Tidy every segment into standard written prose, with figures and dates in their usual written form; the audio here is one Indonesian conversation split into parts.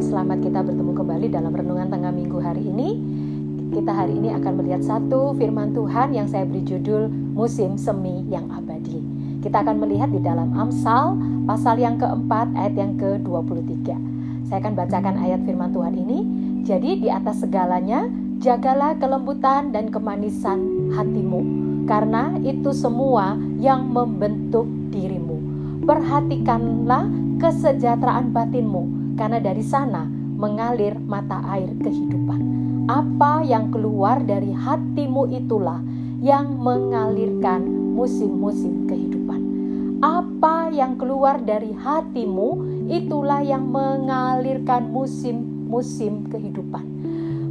selamat kita bertemu kembali dalam Renungan Tengah Minggu hari ini. Kita hari ini akan melihat satu firman Tuhan yang saya beri judul Musim Semi yang Abadi. Kita akan melihat di dalam Amsal pasal yang keempat ayat yang ke-23. Saya akan bacakan ayat firman Tuhan ini. Jadi di atas segalanya, jagalah kelembutan dan kemanisan hatimu, karena itu semua yang membentuk dirimu. Perhatikanlah kesejahteraan batinmu, karena dari sana mengalir mata air kehidupan. Apa yang keluar dari hatimu itulah yang mengalirkan musim-musim kehidupan. Apa yang keluar dari hatimu itulah yang mengalirkan musim-musim kehidupan.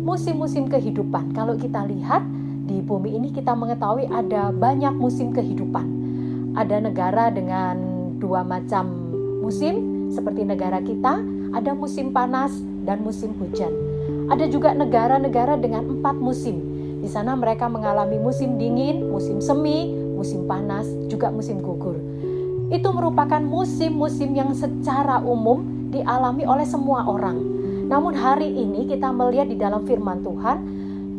Musim-musim kehidupan, kalau kita lihat di bumi ini, kita mengetahui ada banyak musim kehidupan. Ada negara dengan dua macam musim, seperti negara kita, ada musim panas dan musim hujan. Ada juga negara-negara dengan 4 musim. Di sana mereka mengalami musim dingin, musim semi, musim panas, juga musim gugur. Itu merupakan musim-musim yang secara umum dialami oleh semua orang. Namun hari ini kita melihat di dalam firman Tuhan,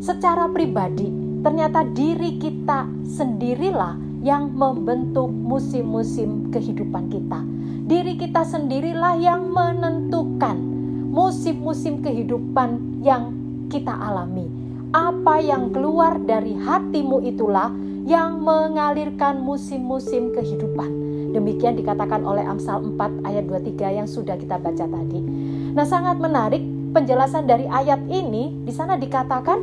secara pribadi, ternyata diri kita sendirilah yang membentuk musim-musim kehidupan kita. Diri kita sendirilah yang menentukan musim-musim kehidupan yang kita alami. Apa yang keluar dari hatimu itulah yang mengalirkan musim-musim kehidupan. Demikian dikatakan oleh Amsal 4 ayat 23 yang sudah kita baca tadi. Nah, sangat menarik penjelasan dari ayat ini. Di sana dikatakan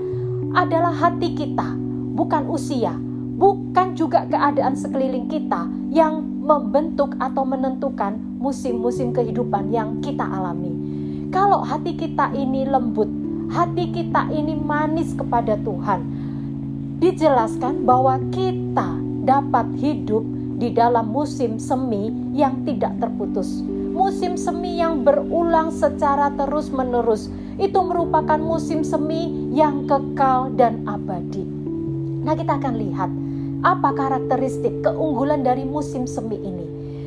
adalah hati kita, bukan usia, bukan juga keadaan sekeliling kita yang membentuk atau menentukan musim-musim kehidupan yang kita alami. Kalau hati kita ini lembut, hati kita ini manis kepada Tuhan, dijelaskan bahwa kita dapat hidup di dalam musim semi yang tidak terputus. Musim semi yang berulang secara terus-menerus. Itu merupakan musim semi yang kekal dan abadi. Nah, kita akan lihat apa karakteristik keunggulan dari musim semi ini.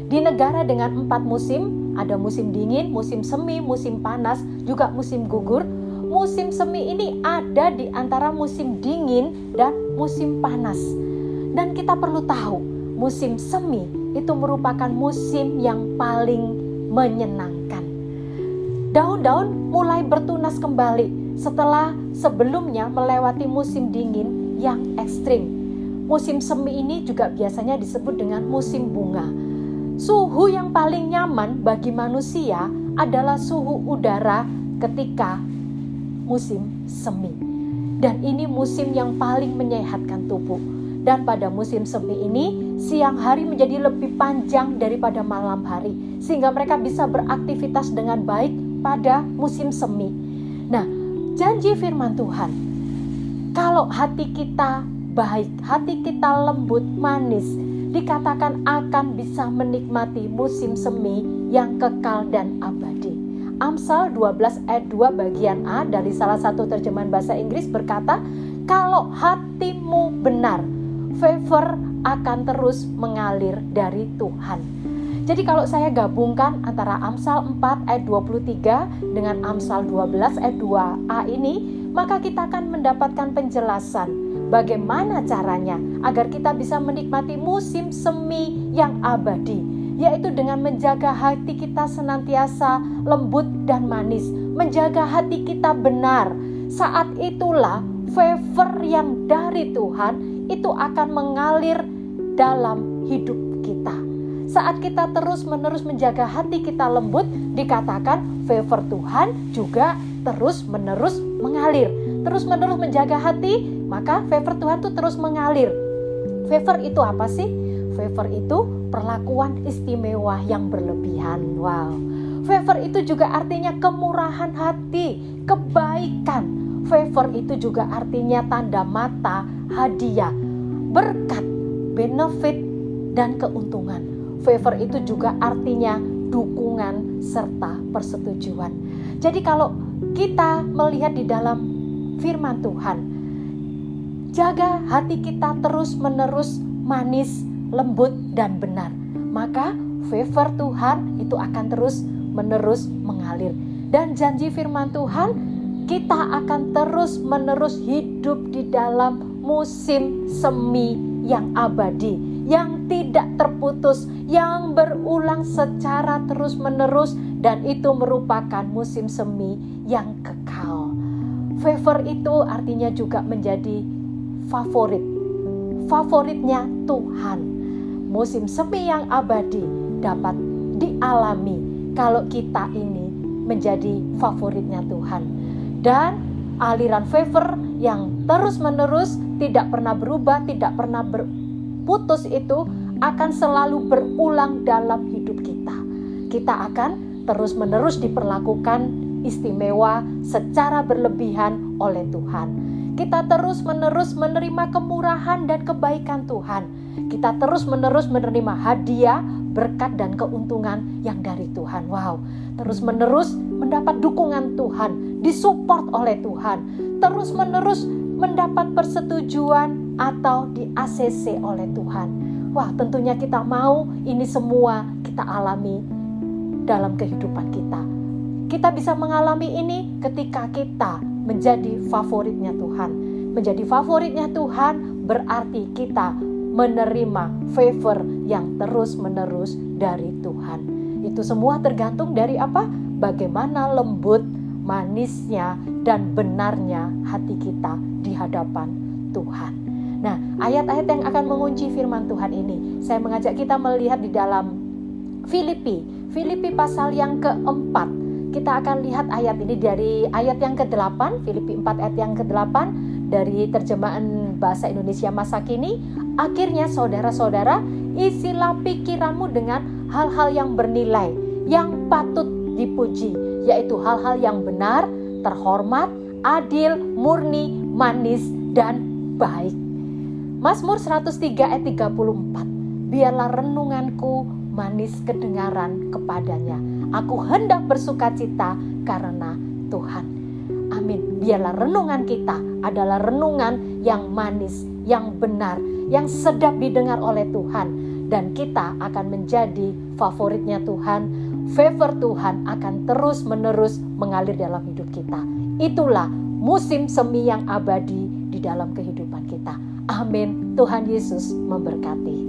Di negara dengan 4 musim, ada musim dingin, musim semi, musim panas, juga musim gugur. Musim semi ini ada di antara musim dingin dan musim panas. Dan kita perlu tahu, musim semi itu merupakan musim yang paling menyenangkan. Daun-daun mulai bertunas kembali setelah sebelumnya melewati musim dingin yang ekstrim. Musim semi ini juga biasanya disebut dengan musim bunga. Suhu yang paling nyaman bagi manusia adalah suhu udara ketika musim semi. Dan ini musim yang paling menyehatkan tubuh. Dan pada musim semi ini, siang hari menjadi lebih panjang daripada malam hari, sehingga mereka bisa beraktivitas dengan baik pada musim semi. Nah, janji firman Tuhan, kalau hati kita baik, hati kita lembut, manis, dikatakan akan bisa menikmati musim semi yang kekal dan abadi. Amsal 12 ayat 2 bagian A dari salah satu terjemahan bahasa Inggris berkata, kalau hatimu benar, favor akan terus mengalir dari Tuhan. Jadi kalau saya gabungkan antara Amsal 4 ayat 23 dengan Amsal 12 ayat 2a ini, maka kita akan mendapatkan penjelasan bagaimana caranya agar kita bisa menikmati musim semi yang abadi, yaitu dengan menjaga hati kita senantiasa lembut dan manis, menjaga hati kita benar. Saat itulah favor yang dari Tuhan itu akan mengalir dalam hidup kita. Saat kita terus-menerus menjaga hati kita lembut, dikatakan favor Tuhan juga terus-menerus mengalir. Terus-menerus menjaga hati, maka favor Tuhan itu terus mengalir. Favor itu apa sih? Favor itu perlakuan istimewa yang berlebihan. Wow. Favor itu juga artinya kemurahan hati, kebaikan. Favor itu juga artinya tanda mata, hadiah, berkat, benefit, dan keuntungan. Favor itu juga artinya dukungan serta persetujuan. Jadi kalau kita melihat di dalam firman Tuhan, jaga hati kita terus-menerus manis, lembut, dan benar, maka favor Tuhan itu akan terus-menerus mengalir. Dan janji firman Tuhan, kita akan terus-menerus hidup di dalam musim semi yang abadi, yang tidak terputus, yang berulang secara terus-menerus, dan itu merupakan musim semi yang kekal. Favor itu artinya juga menjadi favoritnya Tuhan. Musim semi yang abadi dapat dialami kalau kita ini menjadi favoritnya Tuhan. Dan aliran favor yang terus-menerus, tidak pernah berubah, tidak pernah berputus itu akan selalu berulang dalam hidup kita. Kita akan terus-menerus diperlakukan istimewa secara berlebihan oleh Tuhan. Kita terus-menerus menerima kemurahan dan kebaikan Tuhan. Kita terus-menerus menerima hadiah, berkat dan keuntungan yang dari Tuhan. Wow, terus-menerus mendapat dukungan Tuhan, disupport oleh Tuhan, terus-menerus mendapat persetujuan atau di ACC oleh Tuhan. Wah, tentunya kita mau ini semua kita alami dalam kehidupan kita. Kita bisa mengalami ini ketika kita menjadi favoritnya Tuhan. Menjadi favoritnya Tuhan berarti kita menerima favor yang terus-menerus dari Tuhan. Itu semua tergantung dari apa? Bagaimana lembut, manisnya, dan benarnya hati kita di hadapan Tuhan. Nah, ayat-ayat yang akan mengunci firman Tuhan ini, saya mengajak kita melihat di dalam Filipi pasal yang keempat. Kita akan lihat ayat ini dari ayat yang ke-8, Filipi 4 ayat yang ke-8, dari terjemahan bahasa Indonesia masa kini. Akhirnya saudara-saudara, isilah pikiranmu dengan hal-hal yang bernilai, yang patut dipuji, yaitu hal-hal yang benar, terhormat, adil, murni, manis, dan baik. Mazmur 103 ayat 34. Biarlah renunganku manis kedengaran kepadanya. Aku hendak bersukacita karena Tuhan. Amin. Biarlah renungan kita adalah renungan yang manis, yang benar, yang sedap didengar oleh Tuhan. Dan kita akan menjadi favoritnya Tuhan. Favor Tuhan akan terus-menerus mengalir dalam hidup kita. Itulah musim semi yang abadi di dalam kehidupan kita. Amin. Tuhan Yesus memberkati.